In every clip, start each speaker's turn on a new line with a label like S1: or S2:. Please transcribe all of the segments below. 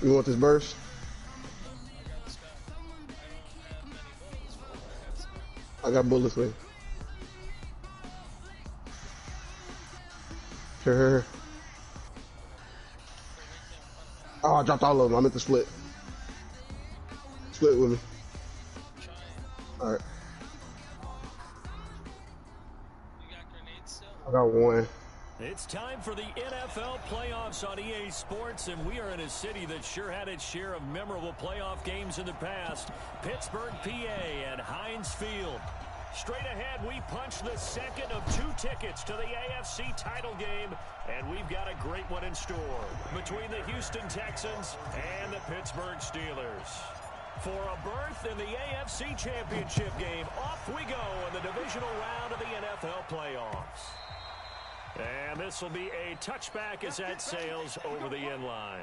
S1: You want this burst? I got bullets for you. Here. Oh, I dropped all of them. I meant to split. Split with me. Alright. I got one.
S2: It's time for the NFL playoffs on EA Sports, and we are in a city that sure had its share of memorable playoff games in the past. Pittsburgh, PA at Heinz Field. Straight ahead, we punch the second of 2 tickets to the AFC title game, and we've got a great one in store between the Houston Texans and the Pittsburgh Steelers. For a berth in the AFC Championship game, off we go in the divisional round of the NFL playoffs. And this will be a touchback as that sails over the end line.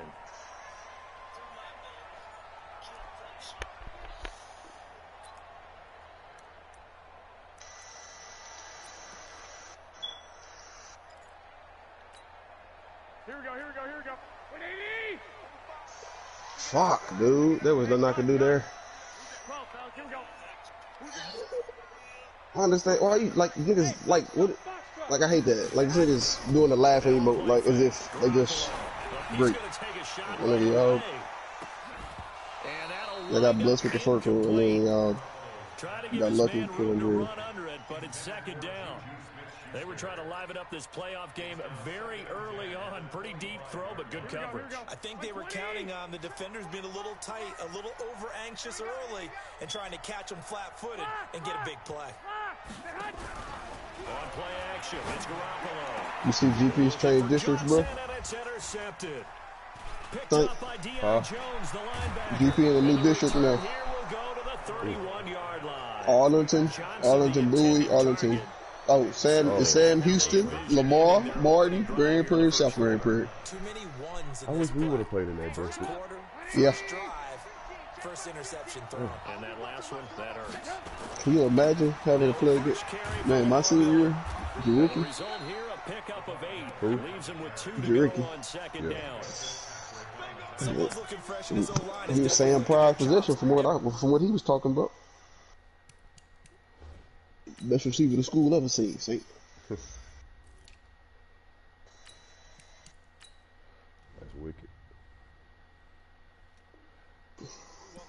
S3: Here we go. 180!
S1: Fuck, dude. There was nothing I could do there. I understand. Why you, like, niggas, like, what? Like, I hate that. Like, this niggas doing the laughing emote, like, as if they just break. And then y'all, they got blessed with the circle, and then y'all got lucky for injury.
S2: But it's second down. They were trying to liven up this playoff game very early on. Pretty deep throw, but good coverage.
S4: I think they were counting on the defenders being a little tight, a little over-anxious early, and trying to catch them flat-footed and get a big play.
S2: On play action, it's Garoppolo.
S1: You see GP's trade districts, bro? GP in a new district now. Arlington, Bowie, Arlington. Oh, Sam, Houston, Lamar, Martin, Grand Prairie, South Grand Prairie.
S5: I wish we would have played in that district.
S1: Yeah.
S4: First interception throw.
S2: And that last one, that hurts.
S1: Can you imagine having to play against, man, my senior year, Jericky?
S5: Who?
S2: Second down.
S1: He was Sam Pride's position from what he was talking about. Best receiver the school ever seen, see?
S5: That's wicked.
S4: One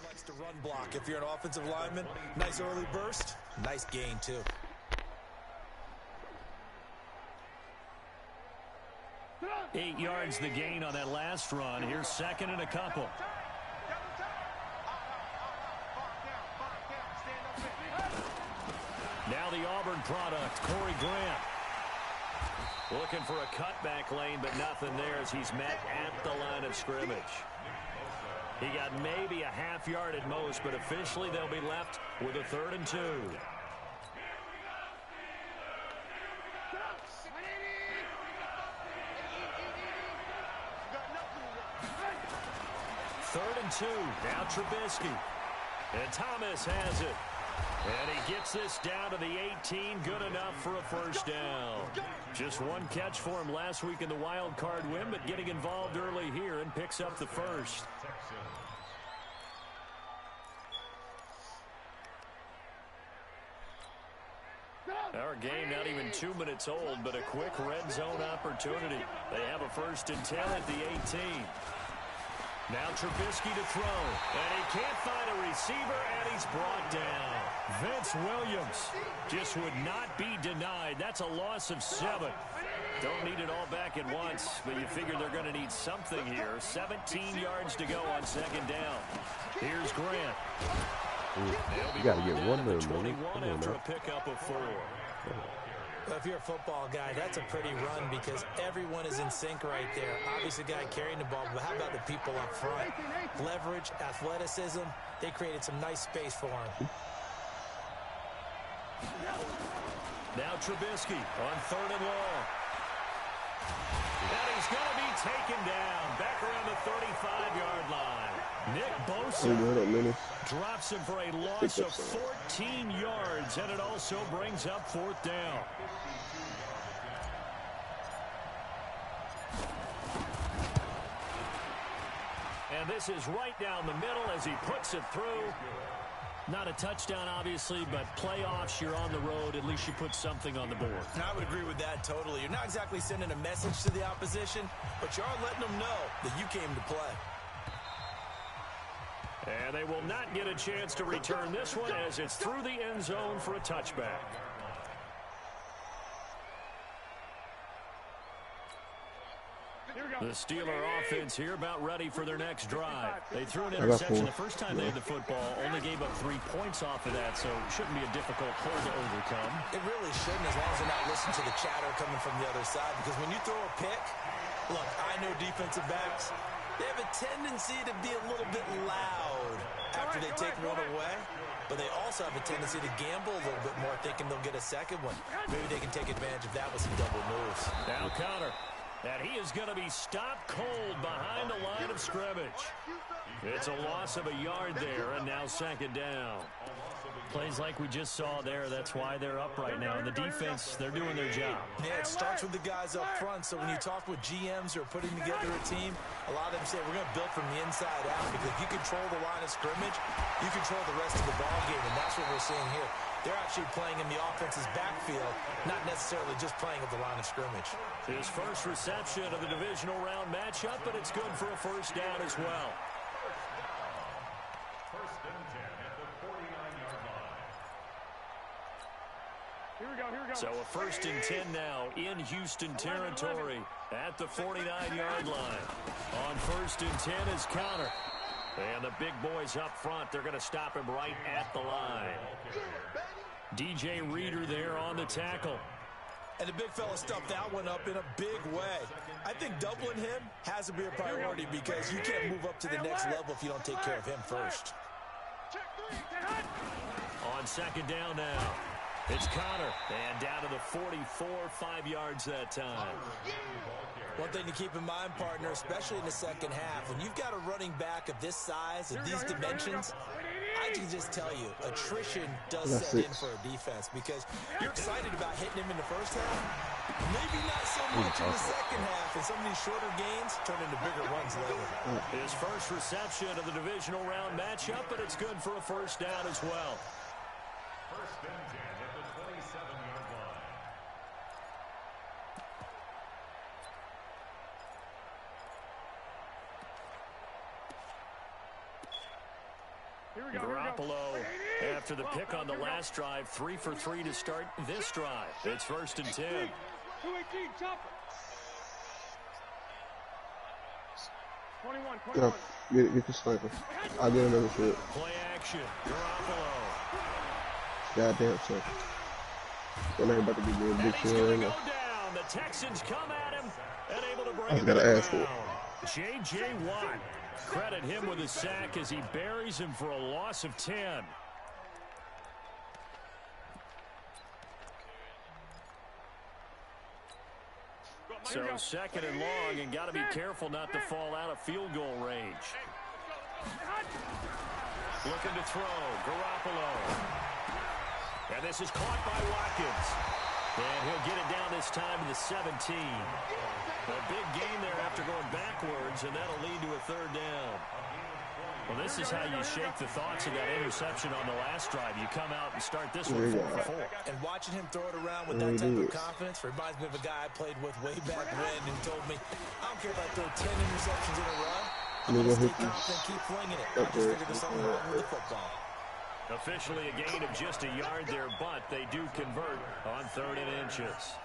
S4: likes to run block. If you're an offensive lineman, nice early burst, nice gain too.
S2: Eight yards the gain on that last run. Here's second and a couple. Now the Auburn product, Corey Grant. Looking for a cutback lane, but nothing there as he's met at the line of scrimmage. He got maybe a half yard at most, but officially they'll be left with a 3rd and 2. Third and 2. Now Trubisky. And Thomas has it. And he gets this down to the 18. Good enough for a first down. Just one catch for him last week in the wild card win, but getting involved early here and picks up the first. Our game not even 2 minutes old, but a quick red zone opportunity. They have a 1st and 10 at the 18. Now Trubisky to throw, and he can't find a receiver, and he's brought down. Vince Williams just would not be denied. That's a loss of 7. Don't need it all back at once, but you figure they're going to need something here. 17 yards to go on 2nd down. Here's Grant.
S5: You got to get one of them,
S2: 21 after a pickup of 4.
S4: Well, if you're a football guy, that's a pretty run because everyone is in sync right there. Obviously, the guy carrying the ball, but how about the people up front? Leverage, athleticism, they created some nice space for him.
S2: Now Trubisky on 3rd and long. And he's going to be taken down back around the 35-yard line. Nick Bosa drops him for a loss of 14 yards, and it also brings up 4th down. And this is right down the middle as he puts it through. Not a touchdown, obviously, but playoffs, you're on the road. At least you put something on the board.
S4: And I would agree with that totally. You're not exactly sending a message to the opposition, but you are letting them know that you came to play.
S2: And they will not get a chance to return this one as it's through the end zone for a touchback. The Steeler offense here about ready for their next drive. They threw an interception the first time they had the football, only gave up 3 points off of that, so it shouldn't be a difficult hole to overcome.
S4: It really shouldn't, as long as they're not listening to the chatter coming from the other side, because when you throw a pick, look, I know defensive backs, they have a tendency to be a little bit loud after they take one away, but they also have a tendency to gamble a little bit more, thinking they'll get a second one. Maybe they can take advantage of that with some double moves.
S2: Now Connor. And he is going to be stopped cold behind the line of scrimmage. It's a loss of a yard there, and now second down. Plays like we just saw there, that's why they're up right now. And the defense, they're doing their job.
S4: Yeah, it starts with the guys up front. So when you talk with GMs who are putting together a team, a lot of them say we're going to build from the inside out, because if you control the line of scrimmage, you control the rest of the ball game, and that's what we're seeing here. They're actually playing in the offense's backfield, not necessarily just playing at the line of scrimmage.
S2: His first reception of the divisional round matchup, but it's good for a first down as well.
S3: First and 10 at the 49-yard line. Here we go.
S2: So a first and 10 now in Houston territory at the 49-yard line. On first and 10 is Connor. And the big boys up front, they're going to stop him right at the line. DJ Reader there on the tackle.
S4: And the big fella stuffed that one up in a big way. I think doubling him has to be a priority, because you can't move up to the next level if you don't take care of him first.
S2: On second down now, it's Connor. And down to the 44, 5 yards that time.
S4: One thing to keep in mind, partner, especially in the second half, when you've got a running back of this size and these dimensions, I can just tell you, attrition does set in for a defense, because you're excited about hitting him in the first half, maybe not so much in the second half, and some of these shorter gains turn into bigger runs later.
S2: His first reception of the divisional round matchup, but it's good for a first down as well.
S3: First and 10 at the 27-yard line.
S2: Garoppolo, after the pick on the last drive, 3 for 3 to start this drive. It's first and 10.
S1: Get the sniper. I'll get another shit.
S2: Play action. Garoppolo.
S1: Goddamn shit. When ain't about to be doing big shit right now.
S2: The Texans come at him and able to bring
S1: I
S2: him
S1: gotta
S2: down.
S1: ask for it.
S2: J.J. Watt. Credit him with a sack as he buries him for a loss of 10. So second and long, and got to be careful not to fall out of field goal range. Looking to throw, Garoppolo. And this is caught by Watkins. And he'll get it down this time to the 17. A big gain there after going backwards, and that'll lead to a third down. Well, this is how you shake the thoughts of that interception on the last drive. You come out and start this one 4 for 4.
S4: And watching him throw it around with that type of confidence reminds me of a guy I played with way back when who told me, I don't care if I throw 10 interceptions in a row. I'm going to stay confident, keep flinging it. I just figured there's something wrong with the football.
S2: Officially a gain of just a yard there, but they do convert on 3rd and inches.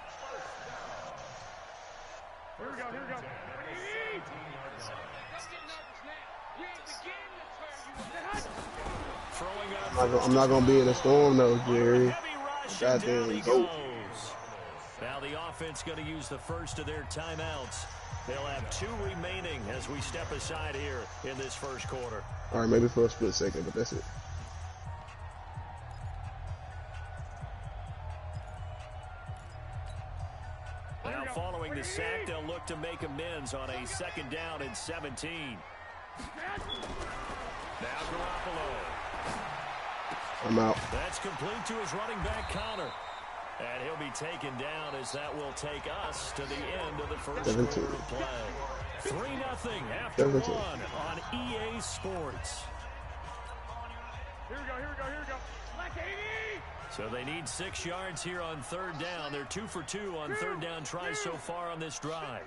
S3: Here we go.
S1: I'm not gonna be in a storm though, Jerry. Goddamn goat.
S2: Now the offense going to use the first of their timeouts. They'll have 2 remaining as we step aside here in this first quarter.
S1: All right, maybe for a split second, but that's it.
S2: Now following the sack, they'll look to make amends on a 2nd down and 17. Now Garoppolo.
S1: I'm out.
S2: That's complete to his running back, Connor. And he'll be taken down as that will take us to the end of the first
S1: 17.
S2: quarter of play. 3-0 after
S1: 17.
S2: one on EA Sports.
S3: Here we go.
S2: So they need 6 yards here on third down. They're 2 for 2 on third down tries so far on this drive.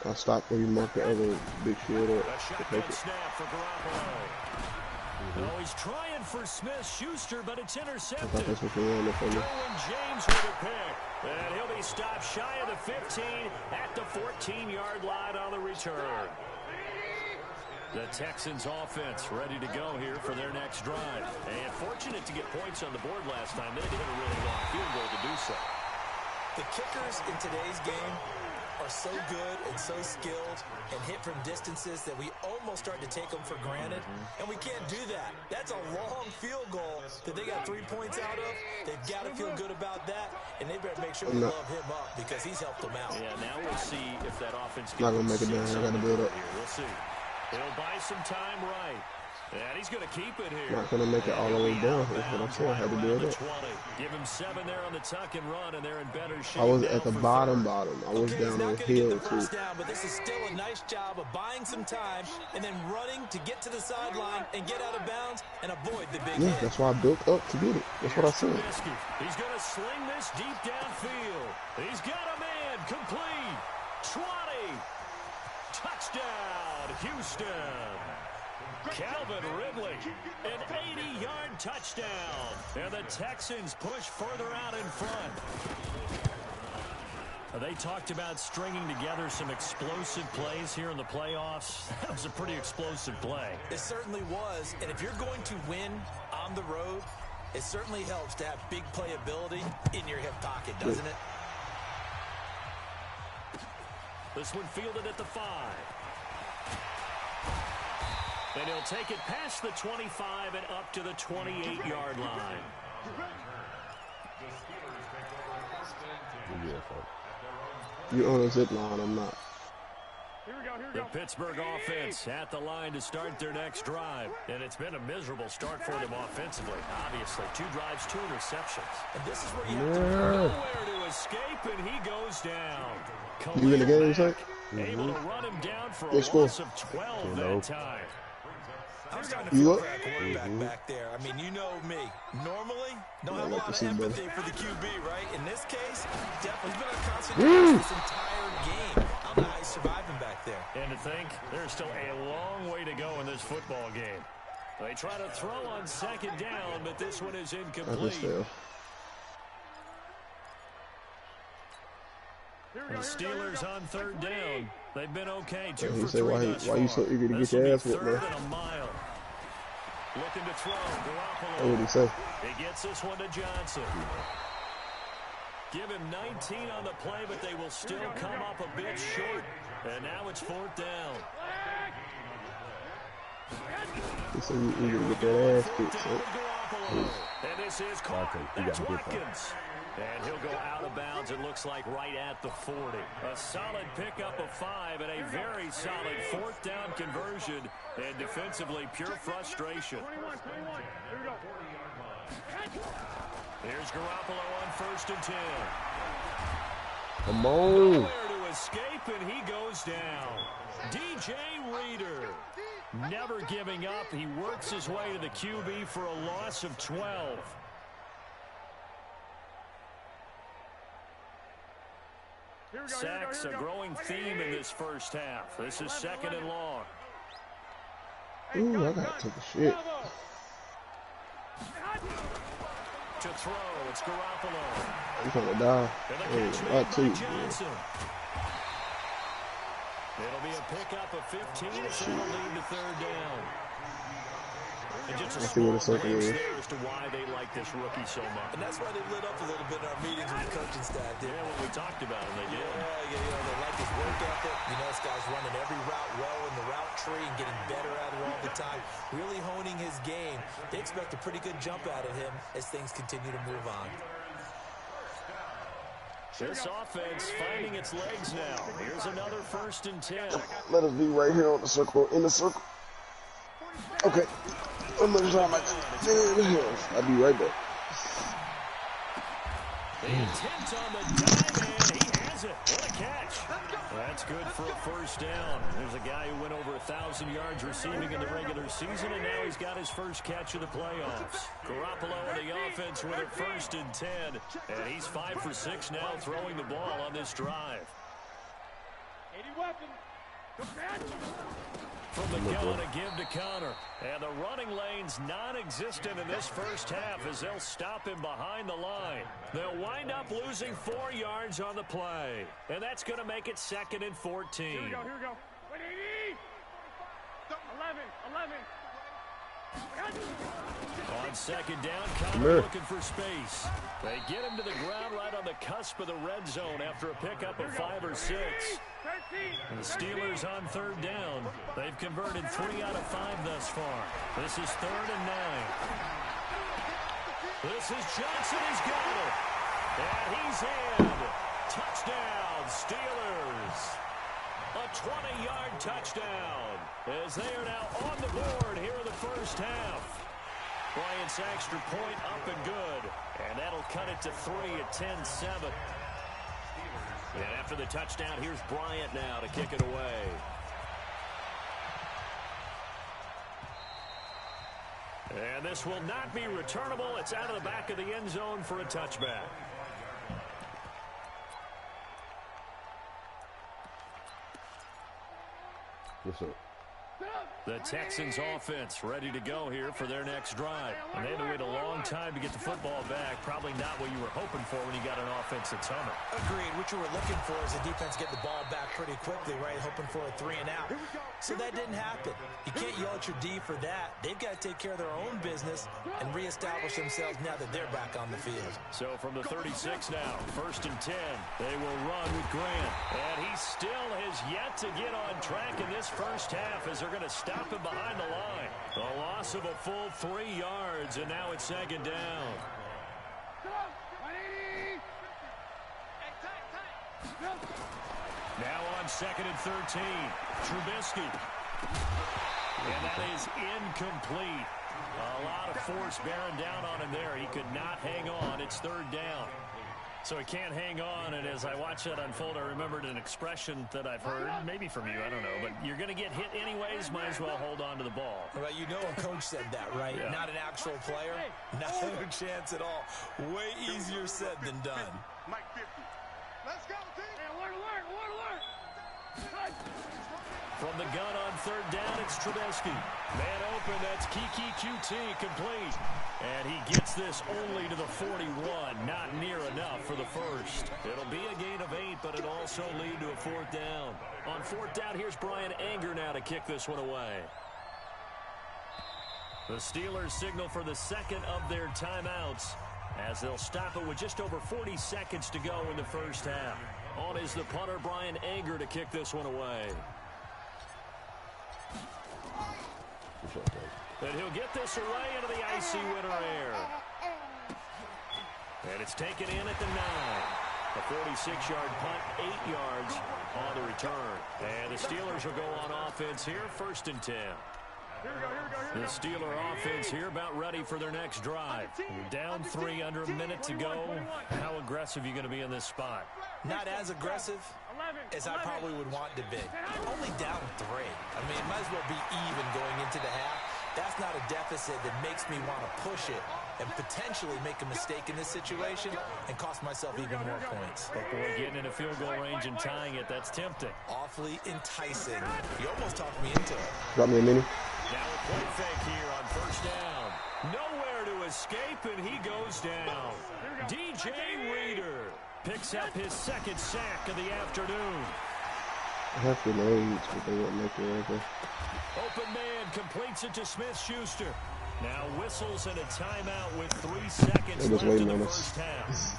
S1: I'll stop when you mark the other big shield up.
S2: A shotgun snap for Garoppolo. Oh, he's trying for Smith-Schuster, but it's intercepted.
S1: I thought that's what you wanted from me.
S2: Derwin James with a pick. And he'll be stopped shy of the 15 at the 14-yard line on the return. The Texans offense ready to go here for their next drive. And fortunate to get points on the board last time. They had to hit a really long field goal to do so.
S4: The kickers in today's game are so good and so skilled and hit from distances that we almost start to take them for granted, and we can't do that. That's a long field goal that they got 3 points out of. They've got to feel good about that, and they better make sure they love him up because he's helped them out.
S2: Yeah, now we'll see if that offense
S1: Not gonna make it down. I got to build up.
S2: We'll see. He'll buy some time right. And he's going to keep it here.
S1: Not gonna make it all the way down. That's what I'm saying. I had to build up.
S2: Give him 7 there on the tuck and run, and they're in better shape.
S1: I was at the bottom. I was down on the hill too.
S4: Down, but this is still a nice job of buying some time and then running to get to the sideline and get out of bounds and avoid the big hit.
S1: That's why I built up to get it. That's what I said.
S2: He's going to sling this deep downfield. He's got a man complete. 20. Touchdown, Houston. Calvin Ridley, an 80-yard touchdown. And the Texans push further out in front. They talked about stringing together some explosive plays here in the playoffs. That was a pretty explosive play.
S4: It certainly was. And if you're going to win on the road, it certainly helps to have big playability in your hip pocket, doesn't it?
S2: This one fielded at the 5. And he'll take it past the 25 and up to the 28-yard line.
S1: You on a zip line, I'm not.
S2: The Pittsburgh offense at the line to start their next drive. And it's been a miserable start for them offensively. Obviously, 2 drives, 2 interceptions.
S4: And this is where you have to
S2: nowhere to escape, and he goes down.
S1: You in the game, Zach?
S2: Able to run him down for a loss of 12 that time.
S4: I'm starting to feel that quarterback back there. I mean, you know me. Normally, don't have a lot of empathy for the QB, right? In this case, definitely been a concentration this entire game. I don't know how he's surviving back there.
S2: And to think, there's still a long way to go in this football game. They try to throw on second down, but this one is incomplete. The Steelers on third down. They've been okay. 2 for 3 thus far.
S1: Why you so eager to get your ass whooped, man?
S2: Looking to throw.
S1: What would he say?
S2: He gets this one to Johnson. Give him 19 on the play, but they will still come up a bit short. And now it's 4th down.
S1: He said you eager to get that ass kicked, so.
S2: And this is caught. That's Watkins. And he'll go out of bounds, it looks like, right at the 40. A solid pickup of 5 and a very solid 4th down conversion. And defensively, pure frustration. Here's Garoppolo on 1st and 10.
S1: Come on.
S2: Nowhere to escape, and he goes down. DJ Reader. Never giving up. He works his way to the QB for a loss of 12. Sacks, a growing theme in this first half. This is 2nd and long.
S1: Ooh, I gotta take a shit.
S2: To throw, it's Garoppolo.
S1: I'm trying to die.
S2: It'll be a pickup of 15 as it'll lead to 3rd down. And just a small glimpse there as to why they like this rookie so much.
S4: And that's why they lit up a little bit in our meetings with the coaching staff.
S2: Yeah, when we talked about him, they did.
S4: Yeah, they like his work ethic. You know, this guy's running every route well in the route tree and getting better at it all the time. Really honing his game. They expect a pretty good jump out of him as things continue to move on.
S2: This offense finding its legs now. Here's another 1st and 10.
S1: Let us be right here on the circle, in the circle. Okay. I'm gonna try my I'll be right back.
S2: The intent on the dive, and he has it. What a catch. That's good for a first down. There's a guy who went over 1,000 yards receiving in the regular season, and now he's got his first catch of the playoffs. Garoppolo and the offense with a 1st and 10, and he's 5 for 6 now throwing the ball on this drive.
S6: 80 weapons.
S2: From the gun, a give to Connor. And the running lane's non-existent in this first half as they'll stop him behind the line. They'll wind up losing 4 yards on the play. And that's going to make it 2nd and 14.
S6: Here we go, here we go. 11.
S2: On 2nd down, Connor looking for space. They get him to the ground right on the cusp of the red zone after a pickup of 5 or 6. And the Steelers on 3rd down. They've converted 3 out of 5 thus far. This is 3rd and 9. This is Johnson. He's got it. And he's in. Touchdown, Steelers. A 20-yard touchdown as they are now on the board here in the first half. Bryant's extra point up and good. And that'll cut it to 3 at 10-7. And after the touchdown, here's Bryant now to kick it away. And this will not be returnable. It's out of the back of the end zone for a touchback.
S5: Yes, sir.
S2: The Texans offense ready to go here for their next drive. And they had to wait a long time to get the football back. Probably not what you were hoping for when you got an offense that's humming.
S4: Agreed. What you were looking for is the defense get the ball back pretty quickly, right? Hoping for a 3 and out. So that didn't happen. You can't yell at your D for that. They've got to take care of their own business and reestablish themselves now that they're back on the field.
S2: So from the 36 now, 1st and 10, they will run with Grant. And he still has yet to get on track in this first half as they're going to stop him behind the line. A loss of a full 3 yards, and now it's 2nd down. Now on 2nd and 13, Trubisky. And that is incomplete. A lot of force bearing down on him there. He could not hang on. It's 3rd down. So he can't hang on, and as I watch that unfold, I remembered an expression that I've heard, maybe from you, I don't know, but you're going to get hit anyways, might as well hold on to the ball.
S4: Well, you know a coach said that, right? Yeah. Not an actual player. Not a chance at all. Way easier said than done.
S6: Mike 50. Let's go, team. Hey, alert.
S2: From the gun on 3rd down, it's Trubisky. Man open, that's Kiki QT, complete. And he gets this only to the 41, not near enough for the first. It'll be a gain of 8, but it'll also lead to a 4th down. On 4th down, here's Brian Anger now to kick this one away. The Steelers signal for the 2nd of their timeouts as they'll stop it with just over 40 seconds to go in the first half. On is the punter, Brian Anger, to kick this one away. And he'll get this away into the icy winter air. And it's taken in at the 9. A 46-yard punt, 8 yards on the return. And the Steelers will go on offense here, 1st and 10. The Steeler offense here about ready for their next drive. Down 3, under a minute to go. How aggressive are you going to be in this spot?
S4: Not as aggressive as I probably would want to be. Only down 3. I mean, it might as well be even going into the half. That's not a deficit that makes me want to push it and potentially make a mistake in this situation and cost myself even more points.
S2: But boy, getting in a field goal range and tying it, that's tempting.
S4: Awfully enticing. You almost talked me into it.
S1: Drop me a mini.
S2: Now a play fake here on 1st down. Nowhere to escape, and he goes down. DJ Reader picks up his 2nd sack of the afternoon.
S1: I have to know but they won't make it right there.
S2: Open man completes it to Smith-Schuster. Now whistles and a timeout with 3 seconds left in the first half.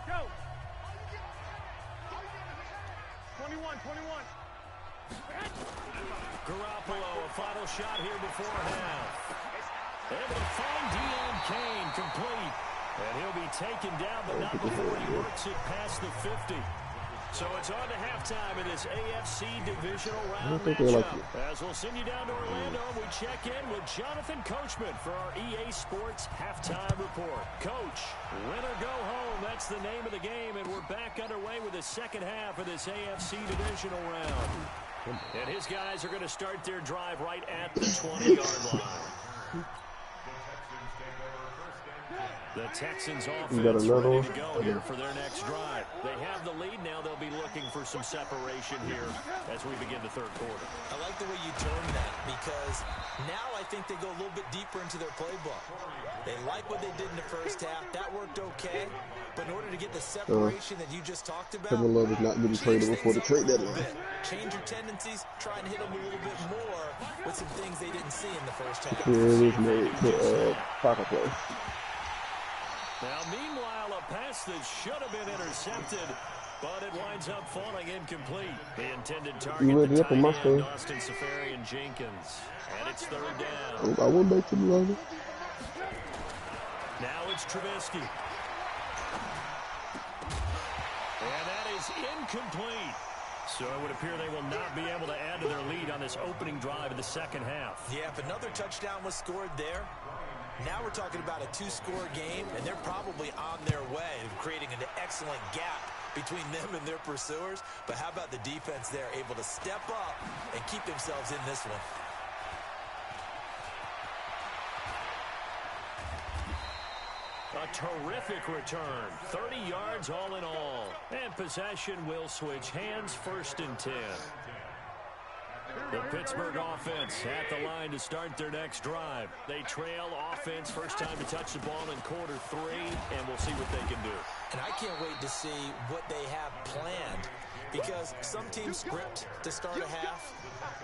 S6: Go. 21.
S2: Garoppolo, a final shot here before half. Able to find Deon Cain, complete. And he'll be taken down, but not before he works it past the 50. So it's on to halftime in this AFC divisional round
S1: I think they like
S2: matchup.
S1: it.
S2: As we'll send you down to Orlando, we check in with Jonathan Coachman for our EA Sports halftime report. Coach, win or go home, that's the name of the game, and we're back underway with the second half of this AFC divisional round. And his guys are going to start their drive right at the 20-yard line. The Texans offense ready to go here for their next drive. They have the lead now. They'll be looking for some separation here as we begin the third quarter.
S4: I like the way you turned that because now I think they go a little bit deeper into their playbook. They like what they did in the first half. That worked okay. But in order to get the separation that you just talked about,
S1: Kevin Love is not getting traded before the trade deadline.
S4: Change your tendencies, try and hit them a little bit more with some things they didn't see in the first half.
S1: Yeah, he's made to pocket play.
S2: Now, meanwhile, a pass that should have been intercepted, but it winds up falling incomplete. The intended target, the tight end, Austin Safarian-Jenkins. And it's third down.
S1: I went back to the line.
S2: Now it's Trubisky. And that is incomplete. So it would appear they will not be able to add to their lead on this opening drive of the second half.
S4: Yeah, if another touchdown was scored there, now we're talking about a two-score game, and they're probably on their way of creating an excellent gap between them and their pursuers. But how about the defense there, able to step up and keep themselves in this one?
S2: A terrific return. 30 yards all in all. And possession will switch hands, 1st and 10. The Pittsburgh offense at the line to start their next drive. They trail offense, first time to touch the ball in quarter 3, and we'll see what they can do.
S4: And I can't wait to see what they have planned, because some teams script to start a half.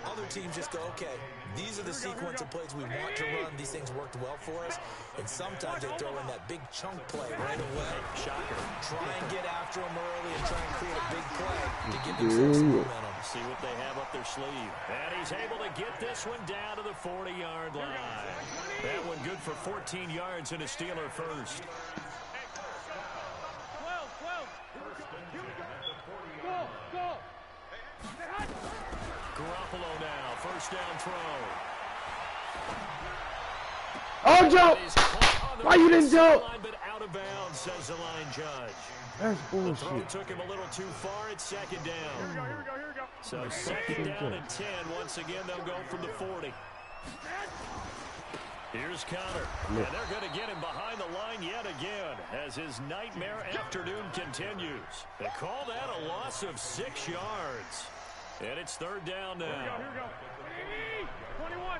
S4: Other teams just go, okay, these are the sequence of plays we want to run. These things worked well for us. And sometimes they throw in that big chunk play right away.
S2: Shocker.
S4: Try and get after them early and try and create a big play to give themselves some momentum.
S2: See what they have up their sleeve. And he's able to get this one down to the 40-yard line. That one good for 14 yards and a Steeler first.
S6: 12. Go.
S2: Garoppolo now, first down throw.
S1: Oh, Joe! Why you didn't jump?
S2: But out of bounds, says the line judge.
S1: That's
S2: The throw
S1: bullshit.
S2: took him a little too far. It's second down.
S6: Here we go.
S2: So second down and 10. Once again, they'll go from the 40. Here's Connor. And they're going to get him behind the line yet again as his nightmare afternoon continues. They call that a loss of 6 yards. And it's third down now.
S6: Here we go. 21.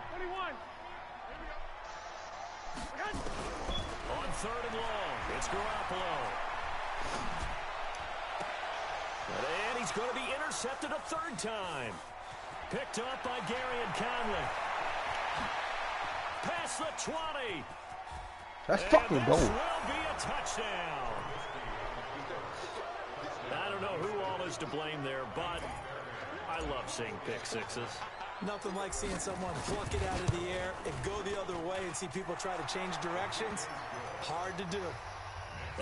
S2: On third and long, it's Garoppolo. And he's going to be intercepted a third time. Picked up by Gary and Conley. Past the 20.
S1: That's fucking
S2: This
S1: gold.
S2: will be a touchdown. I don't know who all is to blame there, but I love seeing pick sixes.
S4: Nothing like seeing someone pluck it out of the air and go the other way and see people try to change directions. Hard to do.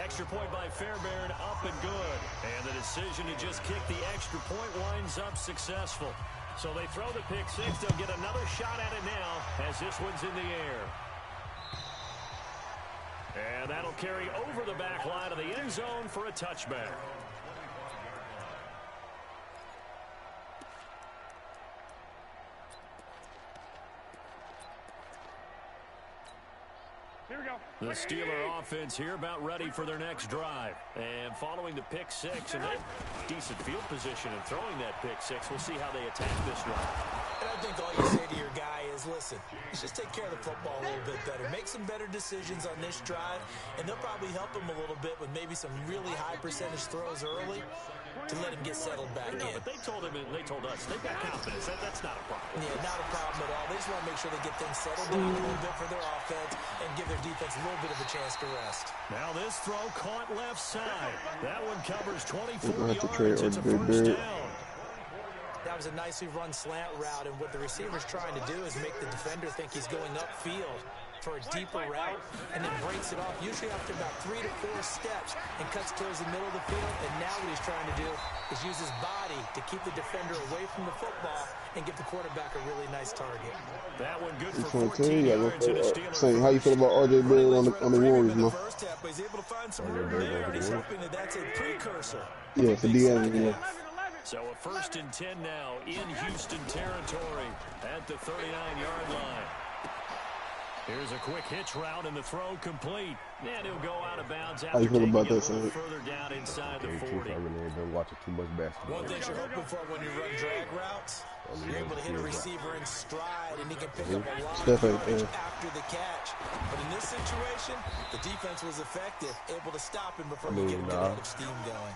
S2: Extra point by Fairbairn, up and good. And the decision to just kick the extra point winds up successful. So they throw the pick six. They'll get another shot at it now as this one's in the air. And that'll carry over the back line of the end zone for a touchback.
S6: Here we go.
S2: The Steeler offense here about ready for their next drive. And following the pick six and that decent field position and throwing that pick six, we'll see how they attack this drive.
S4: And I think all you say to your guy is, listen, let's just take care of the football a little bit better. Make some better decisions on this drive, and they'll probably help him a little bit with maybe some really high percentage throws early to let him get settled back in.
S2: But they told him and they told us they've got confidence. That's not a problem.
S4: Yeah, not a problem at all. They just want to make sure they get things settled down a little bit for their offense and give their defense a little bit of a chance to rest.
S2: Now this throw caught left side. That one covers 24
S1: have to
S2: yards.
S1: trade
S2: It's a
S1: or
S2: first
S1: big.
S2: down.
S4: That was a nicely run slant route, and what the receiver's trying to do is make the defender think he's going upfield. for a deeper route and then breaks it off, usually after about 3 to 4 steps, and cuts towards the middle of the field. And now what he's trying to do is use his body to keep the defender away from the football and give the quarterback a really nice target.
S2: That one good for 14 yards to the Steelers.
S1: Saying, how you feel about RJ Barrett on the Warriors, man?
S4: First half, but he's able to find some room there, and he's hoping that that's a precursor.
S1: Yeah, for DM, yeah.
S2: So a 1st and 10 now in Houston territory at the 39-yard line. Here's a quick hitch route and the throw complete. And he'll go out of bounds after taking it a little further down inside the 40.
S5: I really ain't been watching too much basketball.
S4: One thing you're hoping for when you run drag routes, you're able to hit a receiver in stride, and he can pick up a lot of yardage after the catch. But in this situation, the defense was effective, able to stop him before he get a bit of steam going.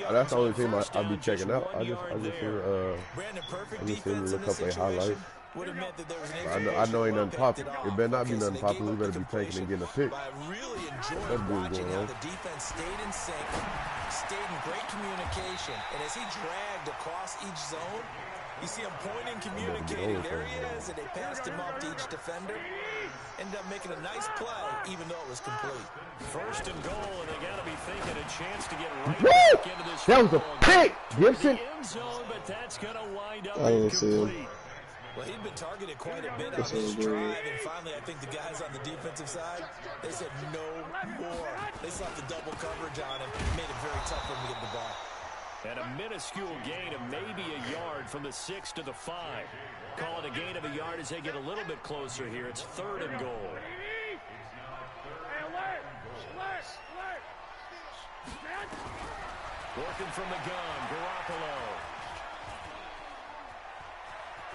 S5: That's the only team I be checking out. I just seen a couple of highlights. I know ain't nothing popular. It better not be nothing popular. We better be taking and getting a pick.
S4: I really enjoyed watching how the defense stayed in sync, stayed in great communication, and as he dragged across each zone, you see him pointing, communicating. There he is, and they passed him off to each defender. Ended up making a nice play, even though it was complete.
S2: 1st and goal, and they got to be thinking a chance to get right back into this.
S5: That was a pick, Gibson.
S2: End zone, but that's going to wind up incomplete.
S4: Well, he'd been targeted quite a bit on this drive, and finally I think the guys on the defensive side, they said no more. They slapped the double coverage on him, made it very tough for him to get the ball.
S2: And a minuscule gain of maybe a yard from the 6 to the 5. Call it a gain of a yard as they get a little bit closer here. It's 3rd and goal. Working from the gun, Garoppolo.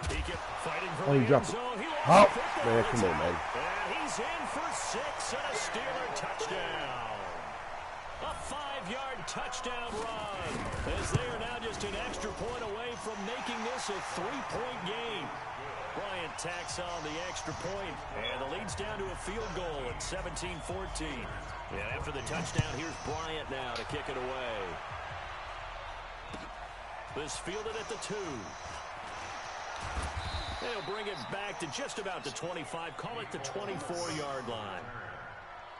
S2: He kept fighting for the end zone.
S5: Man, come on, man.
S2: And he's in for 6 and a Steeler touchdown. A 5-yard touchdown run, as they are now just an extra point away from making this a 3-point game. Bryant tacks on the extra point, and the lead's down to a field goal at 17-14. And after the touchdown, here's Bryant now to kick it away. This fielded at the 2. They'll bring it back to just about the 25. Call it the 24-yard line.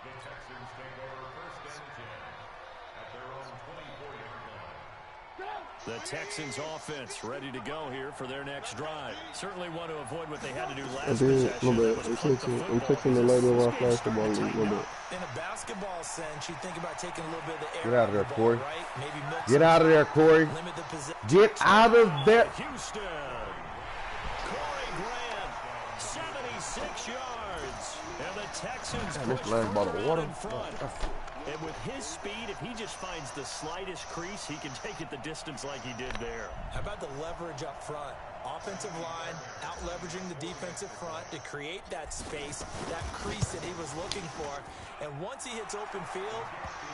S3: The Texans take over 1st and 10 at their own 24-yard line.
S2: The Texans offense ready to go here for their next drive. Certainly want to avoid what they had to do last possession.
S1: I'm picking the lady of our basketball league a little bit.
S4: In a basketball sense, you think about taking a little bit of the air.
S5: Get out of there, Corey.
S4: Right? Maybe
S5: get out of there, Corey. Get out of there.
S2: Houston. Corey Grant, 76 yards. And the Texans push further in front. And with his speed, if he just finds the slightest crease, he can take it the distance like he did there.
S4: How about the leverage up front? Offensive line out leveraging the defensive front to create that space, that crease that he was looking for. And once he hits open field,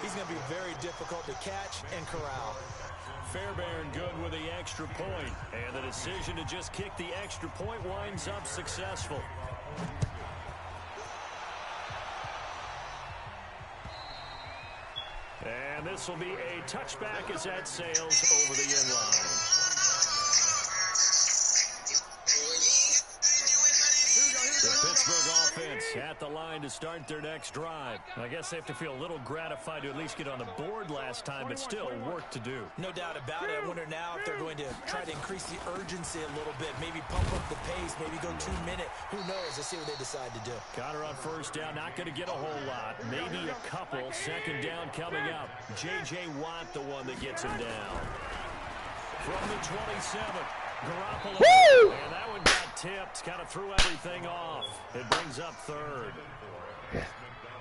S4: he's going to be very difficult to catch and corral.
S2: Fairbairn good with the extra point. And the decision to just kick the extra point winds up successful. And this will be a touchback as that sails over the end line. The Pittsburgh offense at the line to start their next drive. I guess they have to feel a little gratified to at least get on the board last time, but still work to do.
S4: No doubt about it. I wonder now if they're going to try to increase the urgency a little bit, maybe pump up the pace, maybe go 2-minute. Who knows? Let's see what they decide to do.
S2: Connor on 1st down, not going to get a whole lot. Maybe a couple. 2nd down coming up. J.J. Watt, the one that gets him down. From the 27, Garoppolo.
S5: Woo!
S2: And that one got tipped, kind of threw everything off. It brings up 3rd.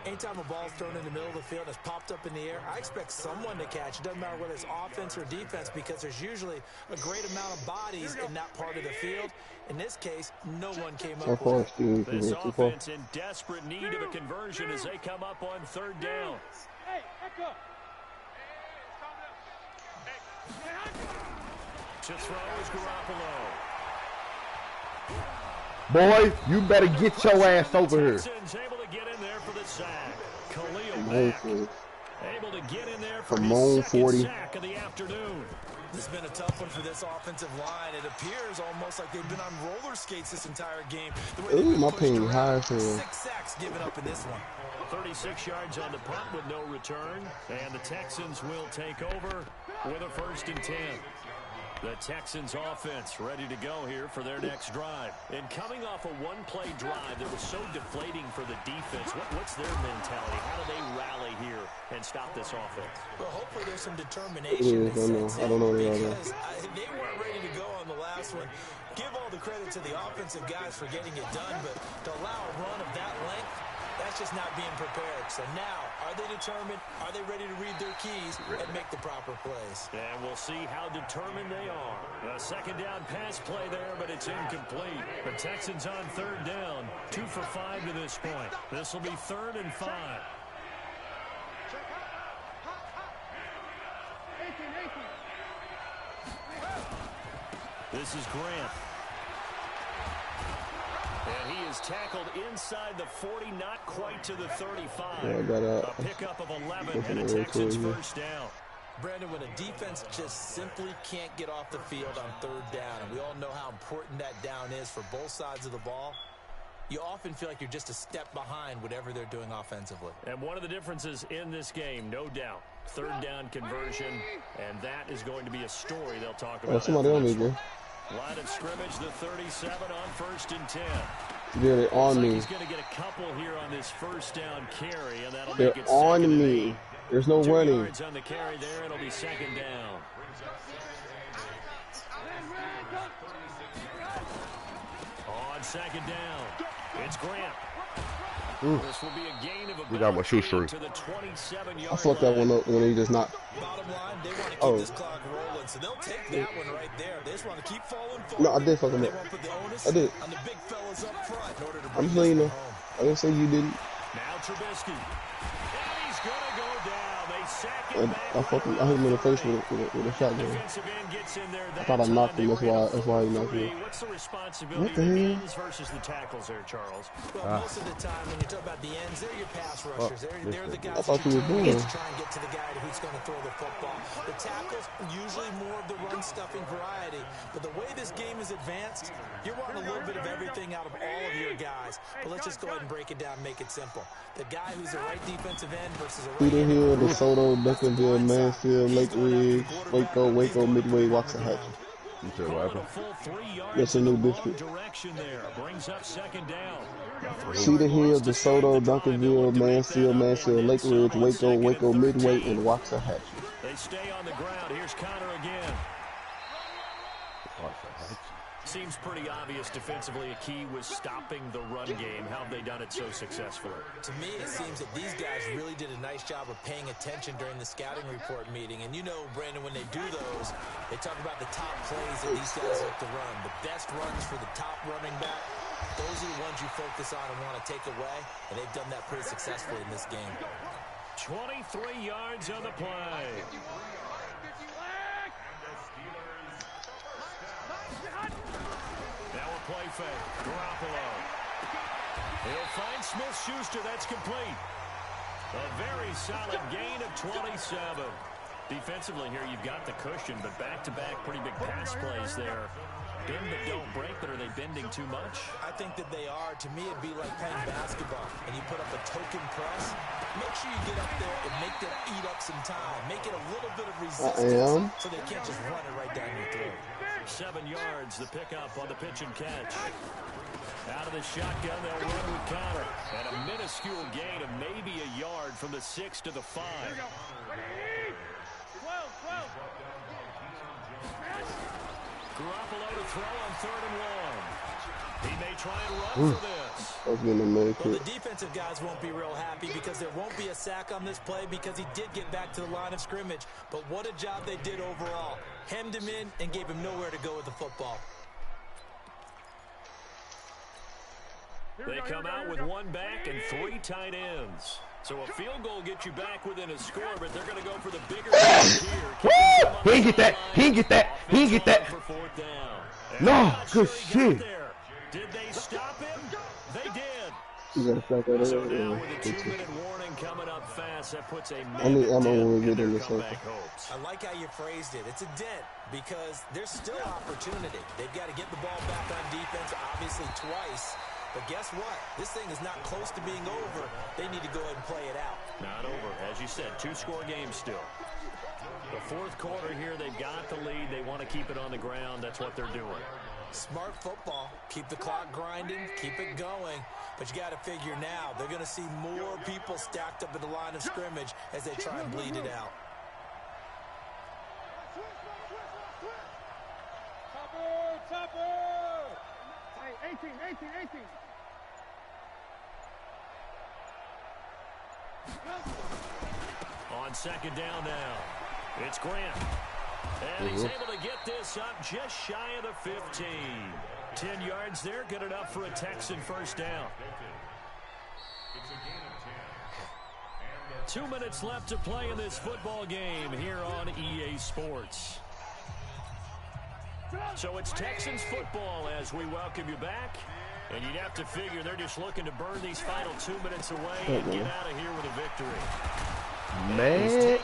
S4: Anytime a ball's thrown in the middle of the field and it's popped up in the air, I expect someone to catch. It doesn't matter whether it's offense or defense, because there's usually a great amount of bodies in that part of the field. In this case, no one came up with it.
S2: This offense in desperate need of a conversion as they come up on 3rd down. To throw is Garoppolo.
S5: Boy, you better get your ass over here.
S2: Able to get in there for the sack. Khalil Mack able to get in there for his 2nd sack of the afternoon.
S4: This has been a tough one for this offensive line. It appears almost like they've been on roller skates this entire game.
S1: Ooh, my ping high for
S4: 6 sacks given up in this one.
S2: 36 yards on the punt with no return. And the Texans will take over with a 1st and 10. The Texans offense ready to go here for their next drive. And coming off a one-play drive that was so deflating for the defense, what's their mentality? How do they rally here and stop this offense?
S4: Well, hopefully there's some determination.
S1: I don't know.
S4: Because they weren't ready to go on the last one. Give all the credit to the offensive guys for getting it done, but to allow a run of that length, that's just not being prepared. So now, are they determined? Are they ready to read their keys and make the proper plays?
S2: And we'll see how determined they are. A 2nd down pass play there, but it's incomplete. The Texans on 3rd down, 2 for 5 to this point. This will be 3rd and 5. This is Grant. And he is tackled inside the 40, not quite to the 35.
S1: Yeah, I got
S2: a pickup of 11 and a Texans 1st down.
S4: Brandon, when a defense just simply can't get off the field on 3rd down, and we all know how important that down is for both sides of the ball, you often feel like you're just a step behind whatever they're doing offensively.
S2: And one of the differences in this game, no doubt, 3rd down conversion, and that is going to be a story they'll talk about.
S1: Oh, somebody on me, bro.
S2: Line of scrimmage, the 37 on 1st and 10.
S1: They're on me.
S2: He's going to get a couple here on this 1st down carry, and that'll
S1: They're
S2: make it
S1: on me. There's no
S2: 2
S1: running.
S2: yards on the carry there. It'll be 2nd down. On 2nd down, it's Grant. This will be a gain of
S5: We got my shoestring.
S2: to the 27-yard
S1: I fucked that one up when he just knocked.
S4: Bottom line, they want to keep this clock rolling, so they'll take that one right there. They just want to keep falling forward.
S1: No, I did fuck him
S4: They
S1: up.
S4: won't put the onus
S1: I did.
S4: on the big fellas up front in order to
S1: I'm
S4: bring
S1: just letting you
S4: this
S1: know.
S4: one home.
S1: I didn't say you didn't.
S2: Now Trubisky. And he's going to go down. They sack him back.
S1: I hit him in the face with a shotgun.
S2: Defensive end gets in there.
S1: I thought I knocked him. That's why he knocked me.
S2: What's the responsibility
S1: What the
S2: of the
S1: hell?
S2: ends versus the tackles there, Charles?
S4: Well, most of the time when you talk about the ends, they're your pass rushers. They're the guys
S1: I thought
S4: that
S1: you
S4: you
S1: were
S4: target
S1: doing.
S4: to try and get to the guy who's going to throw the football. The tackles, usually more of the run-stuffing variety. But the way this game is advanced, you're wanting a little bit of everything out of all of your guys. But let's just go ahead and break it down and make it simple. The guy who's the right defensive end versus a right
S1: Peter Hill, DeSoto, Duncanville, Mansfield, Lake Ridge, Waco, Midway, Waxahachie.
S5: You said what happened?
S2: Full 3 yards
S1: That's a new district.
S2: direction there. Brings up 2nd down.
S1: Cedar Hill, DeSoto, Duncanville, Mansfield, Lake Ridge, Waco, Midway, and Waxahachie.
S2: They stay on the ground. Here's Connor again. Seems pretty obvious defensively a key was stopping the run game. How have they done it so successfully?
S4: To me, it seems that these guys really did a nice job of paying attention during the scouting report meeting. And you know, Brandon, when they do those, they talk about the top plays that these guys like to run. The best runs for the top running back, those are the ones you focus on and want to take away. And they've done that pretty successfully in this game.
S2: 23 yards on the play. Now a play fake. Garoppolo. He'll find Smith-Schuster. That's complete. A very solid gain of 27. Defensively here, you've got the cushion, but back-to-back pretty big pass plays there. Bend but don't break, but are they bending too much?
S4: I think that they are. To me, it'd be like playing basketball, and you put up a token press. Make sure you get up there and make them eat up some time. Make it a little bit of resistance so they can't just run it right down your throat.
S2: 7 yards, the pickup on the pitch and catch. Out of the shotgun, they'll run with Connor. And a minuscule gain of maybe a yard from the 6 to the 5. Garoppolo to throw on 3rd and 1. He may try and run for this.
S1: I was getting a man
S4: Well,
S1: kick.
S4: the defensive guys won't be real happy because there won't be a sack on this play because he did get back to the line of scrimmage. But what a job they did overall. Hemmed him in and gave him nowhere to go with the football.
S2: They come out with 1 back and 3 tight ends. So a field goal gets you back within a score, but they're going to go for the bigger here.
S5: He didn't get that. He didn't get that. He didn't get that.
S2: For 4th down.
S5: No, good shit.
S2: Did they stop him? They did.
S1: You gotta stack that
S2: So
S1: up.
S2: now with a 2-minute warning coming up fast, that puts a
S1: I mean, I'm
S2: minute
S1: gonna get
S2: in
S1: in
S2: their
S1: the
S2: comeback
S1: circle.
S2: hopes.
S4: I like how you phrased it. It's a dent because there's still opportunity. They've got to get the ball back on defense, obviously twice. But guess what? This thing is not close to being over. They need to go ahead and play it out.
S2: Not over. As you said, 2-score game still. The fourth quarter here, they've got the lead. They want to keep it on the ground. That's what they're doing.
S4: Smart football. Keep the clock grinding. Keep it going. But you got to figure now, they're going to see more people stacked up at the line of scrimmage as they try and bleed it out.
S6: Hey, 18.
S2: On second down now, it's Grant. And he's able to get this up just shy of the 15. 10 yards there, good enough for a Texan first down. 2 minutes left to play in this football game here on EA Sports. So it's Texans football as we welcome you back. And you'd have to figure they're just looking to burn these final 2 minutes away and get out of here with a victory.
S5: Man,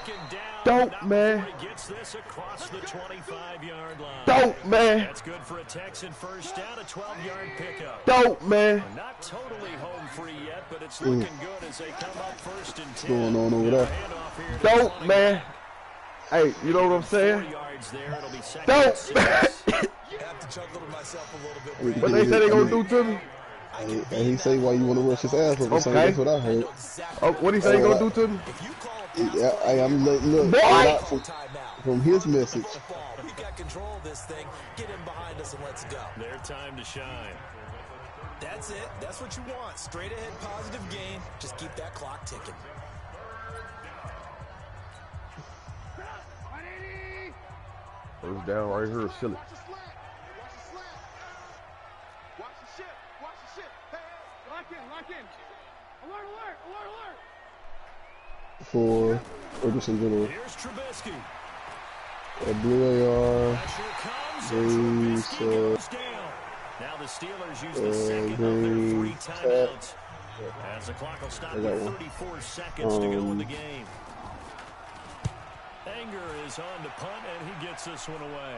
S5: don't, man.
S2: Gets this across the 25-yard line.
S5: Don't, man.
S2: That's good for a Texan first down, a 12-yard pickup.
S5: Don't, man.
S2: Not totally home free yet, but it's looking good as they come up first and 10.
S1: Going on over there?
S5: Don't, man. Hey, you know what I'm saying?
S2: 4 yards there. It'll be second
S5: Don't, man.
S4: I have to chuckle to myself a little bit.
S5: What they say they gonna do to me?
S1: And he say why you want to rush his ass over.
S5: Okay.
S1: That's what I heard.
S5: Oh, what he say he gonna do to me?
S1: Yeah, I'm look from his message.
S4: We got control of this thing. Get him behind us and let's go.
S2: Their time to shine.
S4: That's it. That's what you want. Straight ahead, positive gain. Just keep that clock ticking.
S5: First down right here, silly.
S6: Lock in. Alert.
S1: For or just in general.
S2: Here's Trubisky.
S1: A blue AR.
S2: Pressure comes.
S1: Green
S2: Trubisky goes down. Now the Steelers use the second of their 3 timeouts. As the clock will stop with 34 seconds to go in the game. Anger is on to punt, and he gets this one away.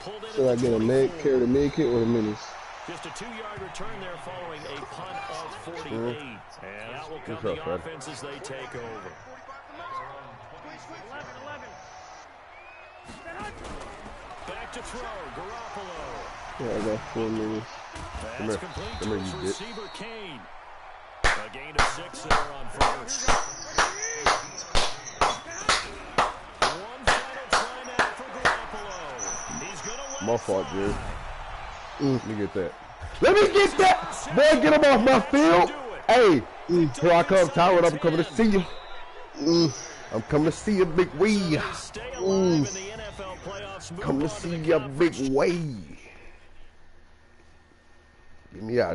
S2: Pulled in.
S1: Should I get a leg, carry the mid kit or the minis?
S2: Just a 2-yard return there following a punt of 48. And out will come the offense as they take over.
S6: 11.
S2: Back to throw, Garoppolo.
S1: Yeah, I got 4 minis.
S2: That's complete to his receiver, Kane. A gain of 6 there on first. One final try now for Garoppolo. He's going to win.
S5: My fault, Jerry. Let me get that. Let me get that! Boy, get him off my field. Hey, here I come, Tyrod. I'm coming to see you. I'm coming to see you, Big Wee. Coming to see you, Big Wee. Get me out.